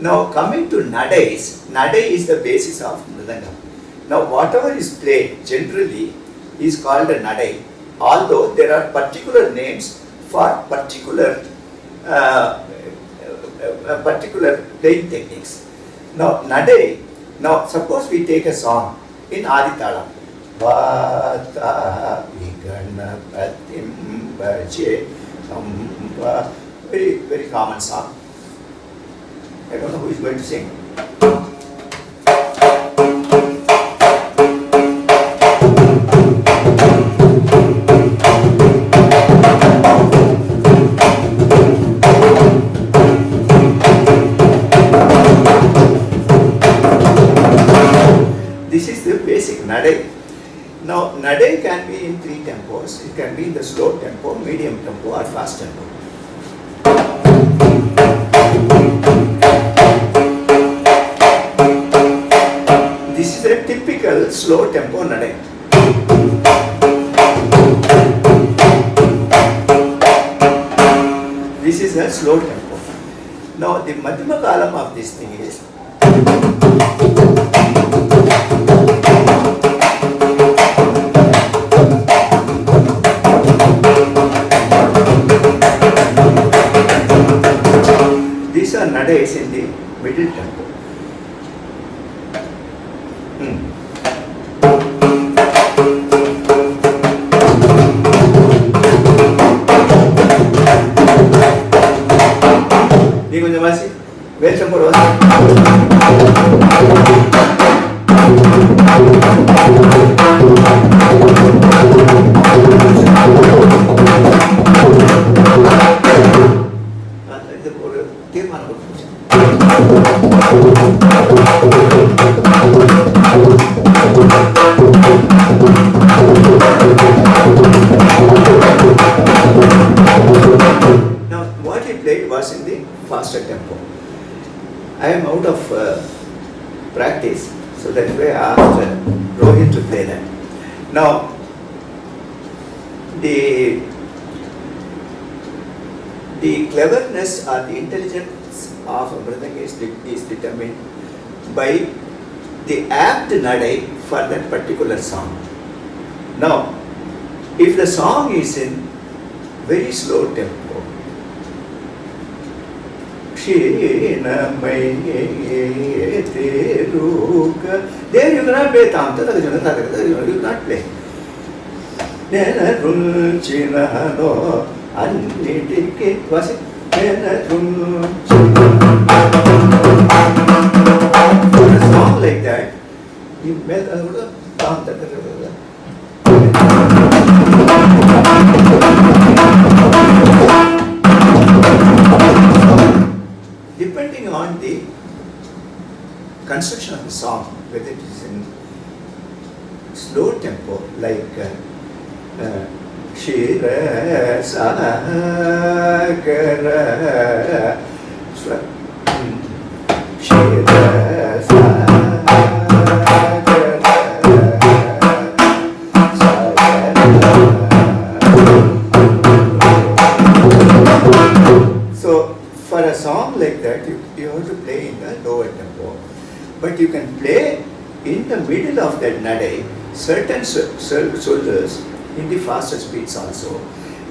Now coming to nadais, nadai is the basis of Mrdangam. Now whatever is played generally is called a nadai, although there are particular names for particular playing techniques. Now nadai, now suppose we take a song in Aditala. Vata Viganapatim Bhaje Amba. Very, very common song. I don't know who is going to sing. This is the basic nadai. Now, nadai can be in 3 tempos. It can be in the slow tempo, medium tempo, or fast tempo. This is a typical slow tempo nadai. This is a slow tempo. Now, the Madhyama kalam of this thing is these are nadais in the middle tempo. Ni கொஞ்சம் வாசி வேல் tempo வாசி. இது ஒரு தீர்மானம் கொடுத்து Now what he played was in the faster tempo. I am out of practice, so that's why I asked Rohit to play that. Now the cleverness or the intelligence of a mridanga is determined by the apt nadai for that particular song. Now, if the song is in very slow tempo, there you cannot play tam, you cannot play. Was it? For a song like that, you made a tam. Depending on the construction of the song, whether it is in slow tempo like Shira Sagara Shira So for a song like that, you have to play in the lower tempo, but you can play in the middle of that nadai certain shoulders in the faster speeds also.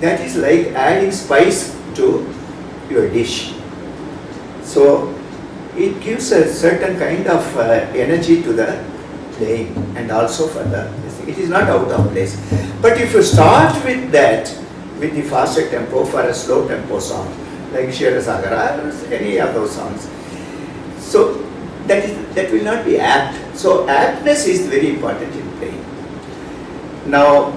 That is like adding spice to your dish. So it gives a certain kind of energy to the playing, and also for the it is not out of place. But if you start with that, with the faster tempo for a slow tempo song like Shira Sagara or any of those songs, so that will not be apt. So aptness is very important in playing. Now,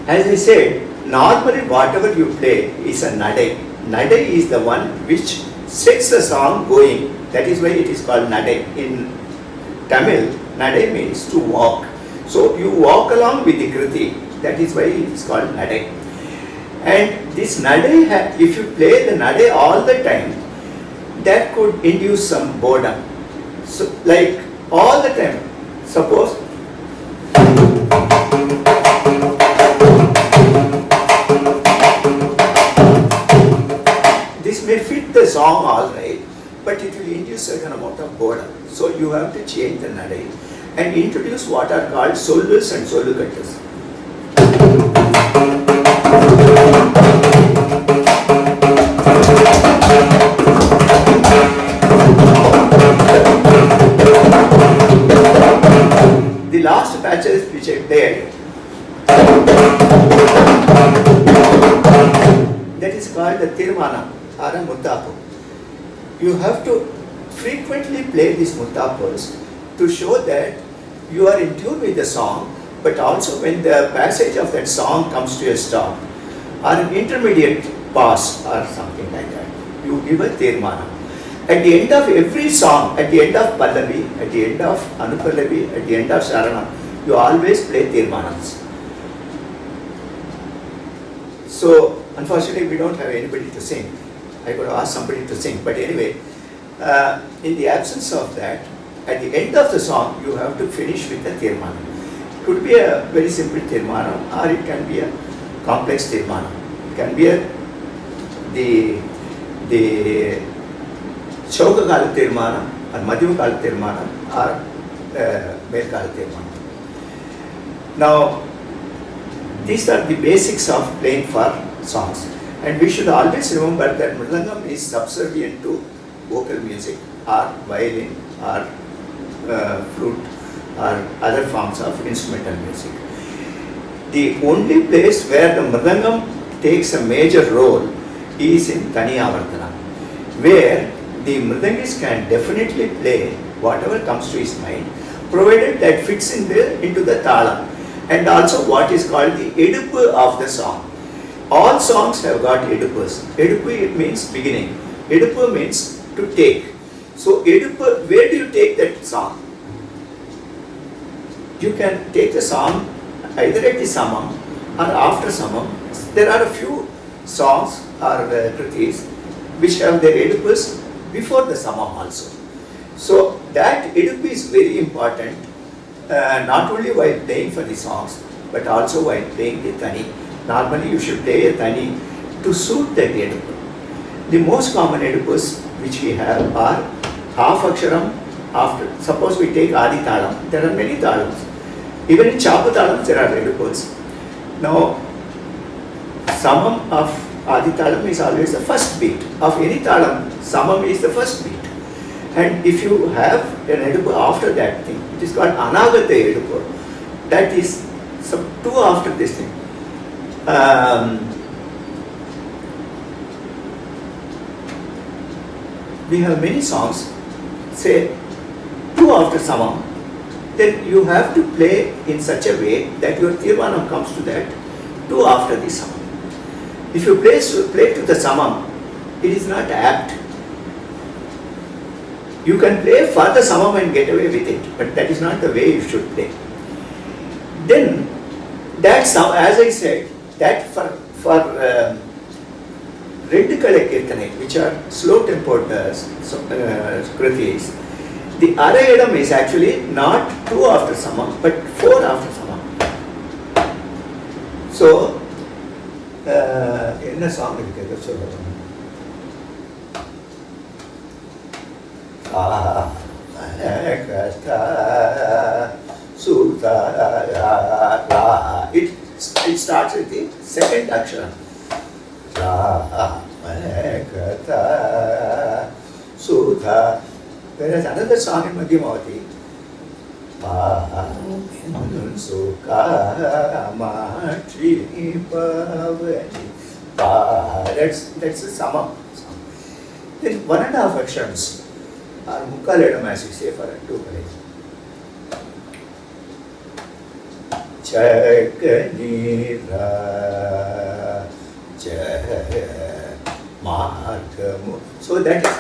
as I said, normally whatever you play is a nadai. Nadai is the one which sets the song going. That is why it is called nadai. In Tamil, nadai means to walk. So you walk along with the kriti. That is why it is called nadai. And this nadai, if you play the nadai all the time, that could induce some boredom. So like all the time, suppose this may fit the song all right, but it will induce certain amount of boredom. So you have to change the nadai and introduce what are called sollus and sollucuttas. The last patches which I played, that is called the Tirmanam or a Muttapu. You have to frequently play these Muttapus to show that you are in tune with the song, but also when the passage of that song comes to a stop or an intermediate pause or something like that, you give a Tirmanam. At the end of every song, at the end of Pallavi, at the end of Anupallavi, at the end of Sharanam, you always play Tirmanams. So, unfortunately, we don't have anybody to sing. I could ask somebody to sing, but anyway, in the absence of that, at the end of the song, you have to finish with a Tirmanam. It could be a very simple Tirmanam, or it can be a complex Tirmanam. It can be the Chauka Kala Tirmanam, or Madhyama Kala Tirmanam, or Mel Kala Tirmanam. Now, these are the basics of playing for songs. And we should always remember that Mrdangam is subservient to vocal music, or violin, or flute, or other forms of instrumental music. The only place where the Mrdangam takes a major role is in Taniyavartana, where the Mrdangist can definitely play whatever comes to his mind, provided that fits into the Thalam, and also what is called the Edupu of the song. All songs have got Edupus. Edupu, it means beginning. Edupu means to take. So Edupu, where do you take that song? You can take the song either at the samam or after samam. There are a few songs or kritis which have their Edupus before the samam also. So that Edupu is very important, not only while playing for the songs, but also while playing the Tani. Normally you should play a Tani to suit that Edupu. The most common Edupus which we have are half aksharam after. Suppose we take Adi Thalam, there are many Thalams. Even in Chapu Thalams there are Edupus. Now, samam of Adi Thalam is always the first beat. Of any Thalam, samam is the first beat. And if you have an Edupu after that thing, it is called Anagata Edupu. That is some two after this thing. We have many songs, say two after samam, then you have to play in such a way that your tirvanam comes to that two after the samam. If you play to the samam, it is not apt. You can play for the samam and get away with it, but that is not the way you should play. Then that song, as I said, that for Rendikala Kirtane, which are slow tempered kritis, the Arayadam is actually not 2 after samam, but 4 after samam. So, in a song, it starts with the second akshara. Sudha. Whereas another song in Madhyamavati, that's the samam. Then 1.5 actions are Mukkaledam, as we say, for a 2 colors. Chakanira Margamu. So that is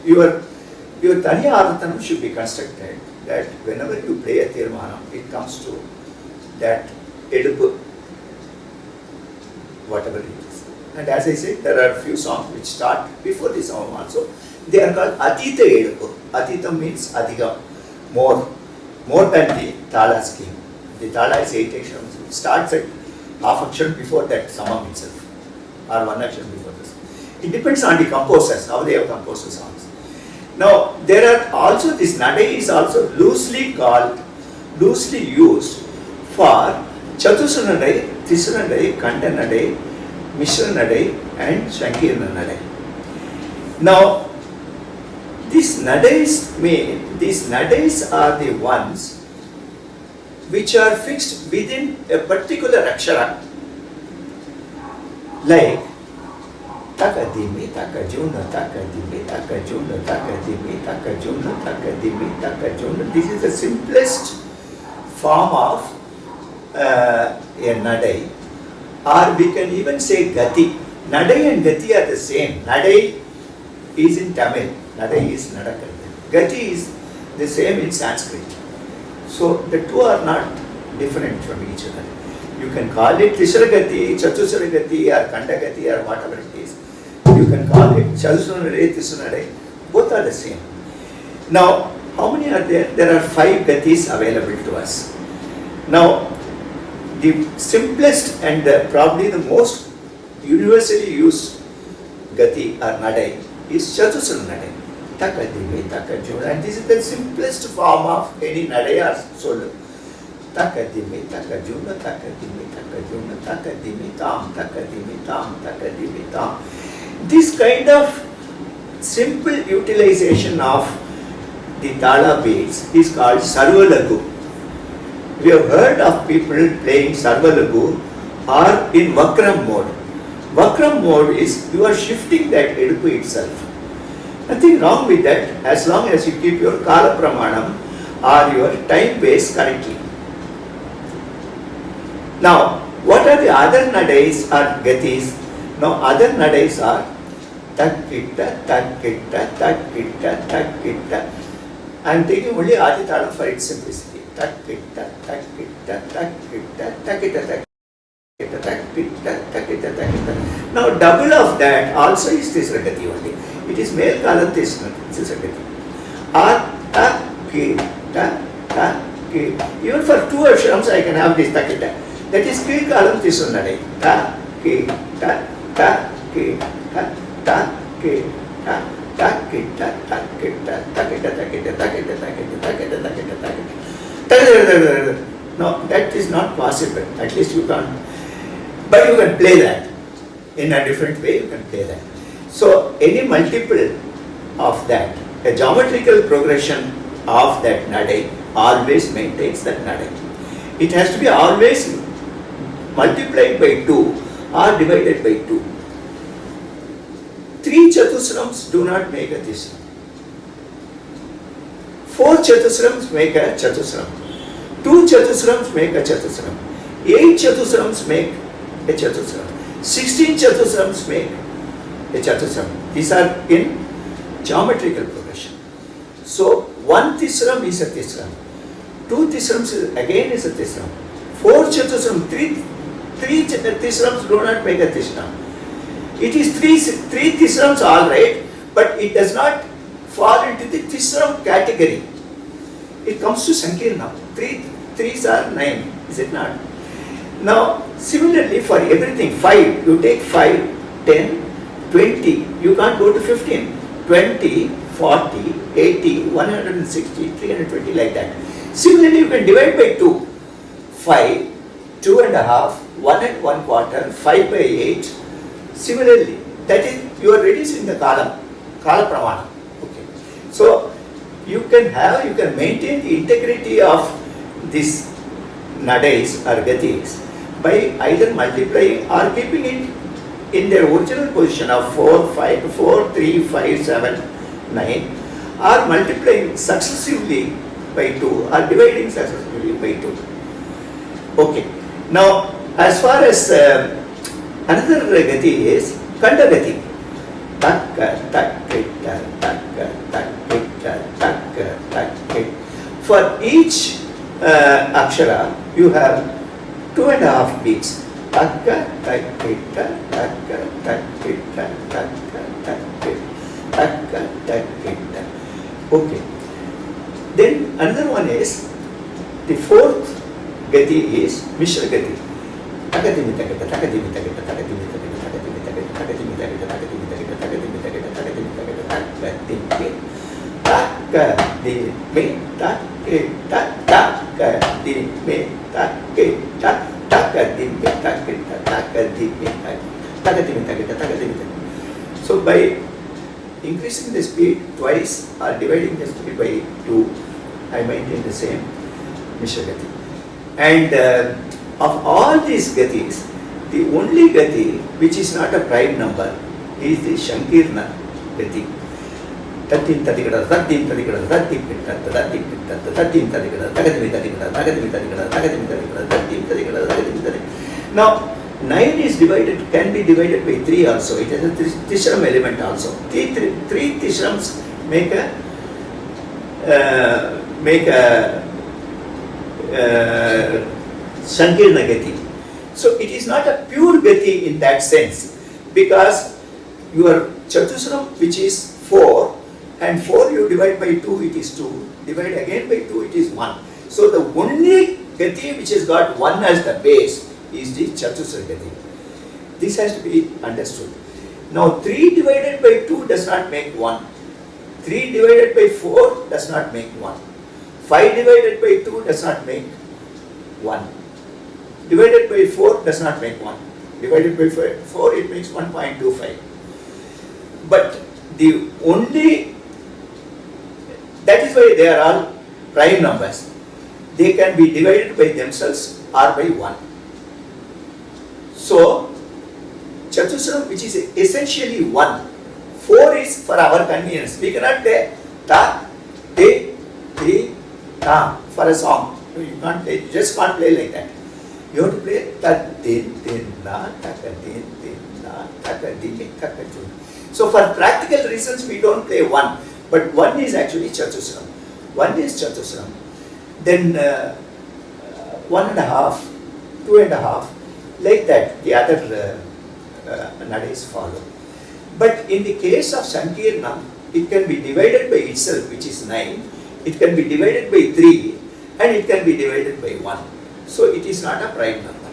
your Tanya Aratanam should be constructed that whenever you play a Tirmanam, it comes to that Edupu, whatever it is. And as I said, there are a few songs which start before this song also. They are called Atita Edupu. Atita means Adhigam, more than the Thala scheme. The Thala is 8 actions. It starts at half action before that samam itself, or 1 action before this. It depends on the composers, how they have composed the songs. Now, there are also, this nadai is also loosely used for Chatusra nadai, Tisra nadai, Kanda nadai, Mishra nadai and Sankirna nadai. Now, these nadais are the ones which are fixed within a particular akshara, like takadimi, takajuna, takadimi, takajuna, takadimi, takajuna, takadimi, takajuna. This is the simplest form of a nadai, or we can even say gati. Nadai and gati are the same. Nadai is in Tamil, nadai is nadakanda. Gati is the same in Sanskrit. So the two are not different from each other. You can call it Tisaragati, Chatusaragati or Kandagati or whatever it is. You can call it Chatusaragati, Tisaragati. Both are the same. Now, how many are there? There are 5 gatis available to us. Now, the simplest and probably the most universally used gati or nadai is Chatusra nadai. Takadimi, takajuna. And this is the simplest form of any nadai or solo. Takadimi, takajuna, takadimi, takajuna, takadimi, tam, takadimi, tam, takadimi, tam. This kind of simple utilization of the tala beats is called sarvalagu. We have heard of people playing sarvalagu or in vakram mode. Vakram mode is you are shifting that edupu itself. Nothing wrong with that as long as you keep your kala pramanam or your time base correctly. Now, what are the other nadais or gatis? Now, other nadais are takitta, takitta, takitta, takitta. I am taking only Adi Thalam for its simplicity. Takitta, takitta, takitta, takitta, takitta, takitta, takitta, takitta. Now, double of that also is Tisra gati only. It is male kalam Tisra gati. Takitta, takitta. Even for 2 ashrams I can have this takitta. That is Kil kalam Tisra nadai. Takitta, takitta, takitta. Takita, takita, takita, takita, takita, takita, takita, takita, takita. No, that is not possible. At least you can't. But you can play that. In a different way, you can play that. So, any multiple of that, a geometrical progression of that nadai always maintains that nadai. It has to be always multiplied by 2 or divided by 2. 3 chatusrams do not make a tisram. 4 chatusrams make a chatusram. 2 chatusrams make a chatusram. 8 chatusrams make a chatusram. 16 chatusrams make a chatusram. These are in geometrical progression. So, 1 tisram is a tisram. 2 tisrams again is a tisram. 4 chatusram, 3 tisrams do not make a tisram. It is 3 tisrams all right, but it does not fall into the tisram category. It comes to Sankirna. 3s are 9, is it not? Now, similarly for everything, 5, you take 5, 10, 20, you can't go to 15, 20, 40, 80, 160, 320 like that. Similarly, you can divide by 2, 5, 2 and a half, 1 and 1 quarter, 5 by 8. Similarly, that is, you are reducing the kala pramana. Okay. So, you can maintain the integrity of these nadais or gatis by either multiplying or keeping it in their original position of 4, 5, 4, 3, 5, 7, 9, or multiplying successively by 2 or dividing successively by 2. Okay. Now, as far as another gati is Kanda gati. Takka, takkita, takka, takkita, takka, takkita. For each akshara, you have 2.5 beats. Takka, takkita, takka, takkita, takka, takkita, takka, takkita. Okay. Then another one is, the 4th gati is Mishra gati. Takadimi takita, takadimi takita, takadimi takita, takadimi takita, takadimi takita, takadimi takita, ka di me ta ke ta ta ka di me ta ke ta ta ka di me ta ke ta ka di me ta ka di me ta ke ta ka di me. So by increasing the speed twice or dividing the speed by 2, I maintain the same Mishra Gati. And of all these gatis, the only gati which is not a prime number is the Shankirna gati. Tatim tadigada, tatim tadigada, tatim pitta, tatim pitta, tatim tadigada, tagadimi tadigada, tagadimi tadigada, tagadimi tadigada, tatim tadigada, tagadimi tadigada. Now, 9 is divided, can be divided by 3 also. It has a Tishram element also. Three Tishrams make a Sankirna Gati. So it is not a pure Gati in that sense, because your Chatusram, which is 4, and 4 you divide by 2, it is 2. Divide again by 2, it is 1. So the only Gati which has got 1 as the base is the Chatusra Gati. This has to be understood. Now 3 divided by 2 does not make 1. 3 divided by 4 does not make 1. 5 divided by 2 does not make 1. Divided by 4 does not make 1. Divided by 4 it makes 1.25. But the only, that is why they are all prime numbers. They can be divided by themselves or by 1. So, Chatusram, which is essentially 1, 4 is for our convenience. We cannot play ta, te, tri, ta for a song. You can't play, you just can't play like that. You have to play ta, din, din, na, ta, ka, din, na, ta, ka, din, ta, ka, din. So for practical reasons we don't play 1, but 1 is actually Chatusram. 1 is Chatusram. Then 1.5, 2.5, like that the other nadis follow. But in the case of Sankirna, it can be divided by itself, which is 9, it can be divided by 3, and it can be divided by 1. So it is not a prime number.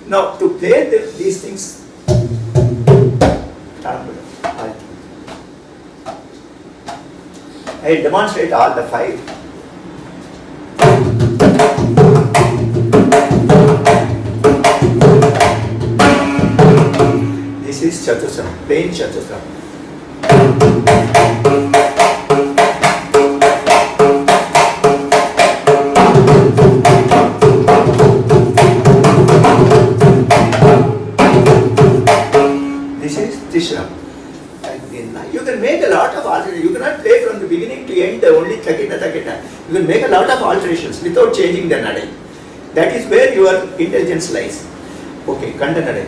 Now to play these things, I demonstrate all the 5. This is Chatusram, plain Chatusram. This is Tishram. You can make a lot of alterations. You cannot play from the beginning to end only takita takita. You can make a lot of alterations without changing the nadai. That is where your intelligence lies. Okay, Kanda nadai.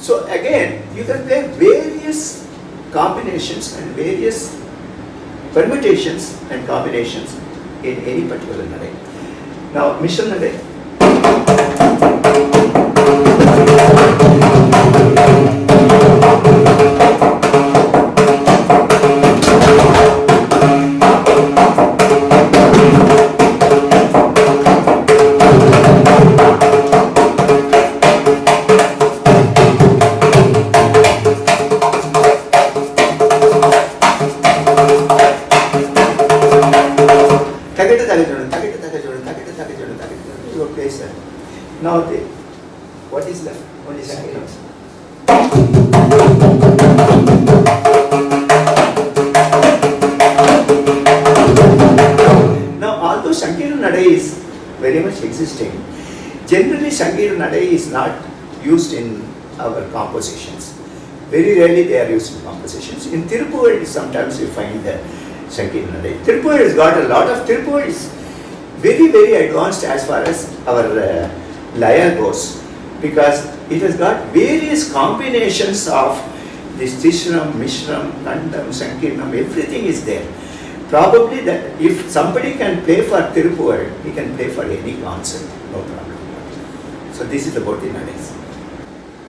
So again, you can play various combinations and various permutations and combinations in any particular nadai. Now, Mishra nadai. Now, what is left? Only Sankirnas. Now, although Sankirna Nadai is very much existing, generally Sankirna Nadai is not used in our compositions. Very rarely they are used in compositions. In Tirupuzhai, sometimes you find the Sankirna Nadai. Tirupuzhai has got a lot of, Tirupuzhai is very, very advanced as far as our Laya goes, because it has got various combinations of this Tishram, Mishram, Kandam, Sankirnam, everything is there. Probably that if somebody can play for Tirupuzhai, he can play for any concert, no problem. So this is about the Nadais.